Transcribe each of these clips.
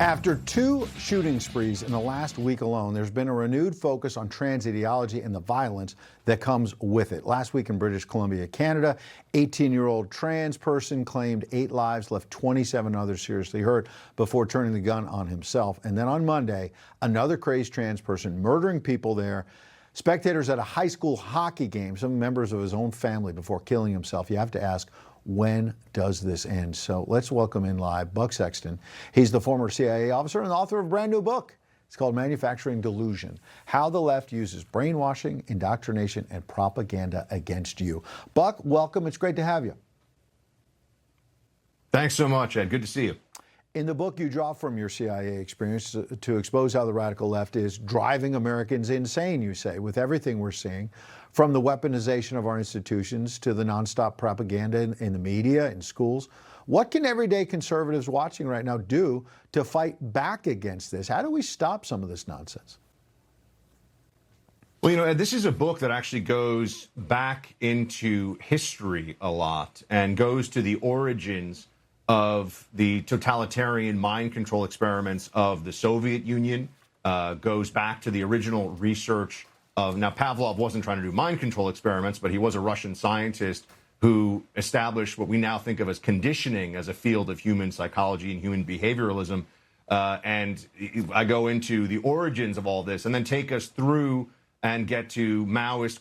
After two shooting sprees in the last week alone, there's been a renewed focus on trans ideology and the violence that comes with it. Last week in British Columbia, Canada, 18-year-old trans person claimed 8 lives, left 27 others seriously hurt before turning the gun on himself. And then on Monday, another crazed trans person murdering people there. Spectators at a high school hockey game, some members of his own family, before killing himself. You have to ask, when does this end? So let's welcome in live Buck Sexton. He's the former CIA officer and the author of a brand new book. It's called Manufacturing Delusion: How the Left Uses Brainwashing, Indoctrination, and Propaganda Against You. Buck, welcome. It's great to have you. Thanks so much, Ed. Good to see you. In the book, you draw from your CIA experience to expose how the radical left is driving Americans insane, you say, with everything we're seeing, from the weaponization of our institutions to the nonstop propaganda in the media, in schools. What can everyday conservatives watching right now do to fight back against this? How do we stop some of this nonsense? Well, you know, Ed, this is a book that actually goes back into history a lot and goes to the origins of the totalitarian mind control experiments of the Soviet Union, goes back to the original research of, now Pavlov wasn't trying to do mind control experiments, but he was a Russian scientist who established what we now think of as conditioning as a field of human psychology and human behavioralism. And I go into the origins of all this and then take us through and get to Maoist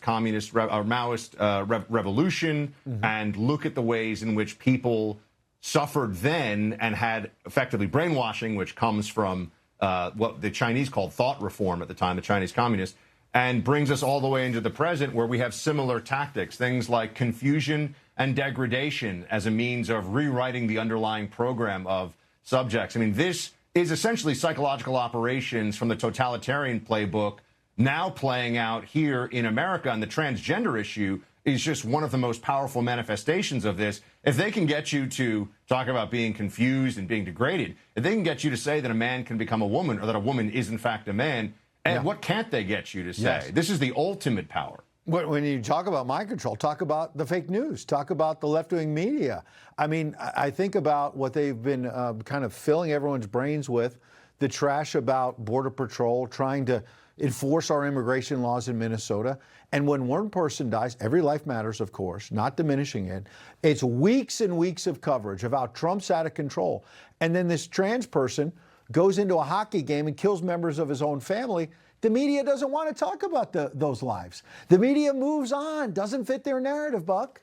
revolution and look at the ways in which people suffered then and had effectively brainwashing, which comes from what the Chinese called thought reform at the time, the Chinese communists, and brings us all the way into the present where we have similar tactics, things like confusion and degradation as a means of rewriting the underlying program of subjects. I mean, this is essentially psychological operations from the totalitarian playbook now playing out here in America, and the transgender issue is just one of the most powerful manifestations of this. If they can get you to talk about being confused and being degraded, if they can get you to say that a man can become a woman or that a woman is in fact a man, and what can't they get you to say? Yes. This is the ultimate power. When you talk about mind control, talk about the fake news, talk about the left-wing media. I mean, I think about what they've been kind of filling everyone's brains with, the trash about Border Patrol, trying to enforce our immigration laws in Minnesota. And when one person dies, every life matters, of course, not diminishing it. It's weeks and weeks of coverage of how Trump's out of control. And then this trans person goes into a hockey game and kills members of his own family. The media doesn't want to talk about those lives. The media moves on, doesn't fit their narrative, Buck.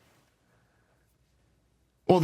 Well,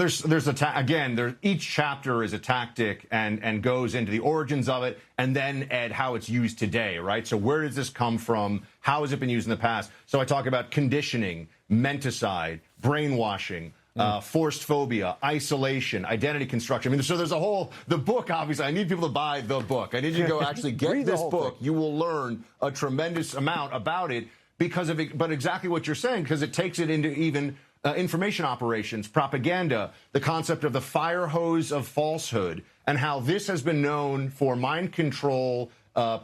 each chapter is a tactic and goes into the origins of it, and then, Ed, how it's used today, right? So where does this come from? How has it been used in the past? So I talk about conditioning, menticide, brainwashing, forced phobia, isolation, identity construction. I mean, so there's a whole, the book, obviously, I need people to buy the book. I need you to go actually get this book. You will learn a tremendous amount about it because of it, but exactly what you're saying, because it takes it into even information operations, propaganda, the concept of the fire hose of falsehood, and how this has been known for mind control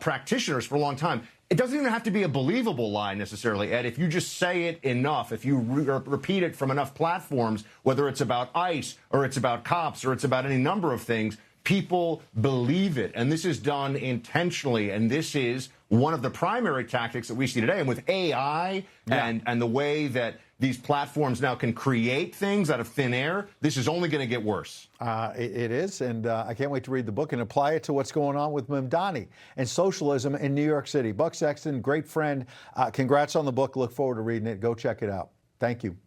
practitioners for a long time. It doesn't even have to be a believable lie necessarily, Ed. If you just say it enough, if you repeat it from enough platforms, whether it's about ICE or it's about cops or it's about any number of things, people believe it. And this is done intentionally. And this is one of the primary tactics that we see today. And with AI and the way that these platforms now can create things out of thin air, this is only going to get worse. It is, and I can't wait to read the book and apply it to what's going on with Mamdani and socialism in New York City. Buck Sexton, great friend. Congrats on the book. Look forward to reading it. Go check it out. Thank you.